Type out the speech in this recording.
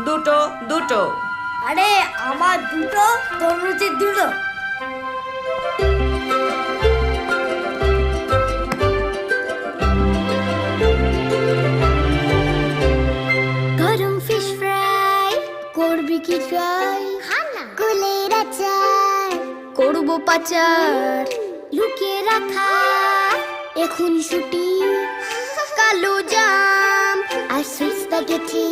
দুটো দুটো। আরে আমার দুটো, তরমুজের দুটো। গরম ফিশ ফ্রাই করবি কি ট্রাই? কুলের আচার করবো পাচার, লুকিয়ে রাখা এখন ছুটি, কালো জাম আর সুইট স্প্যাগেটি।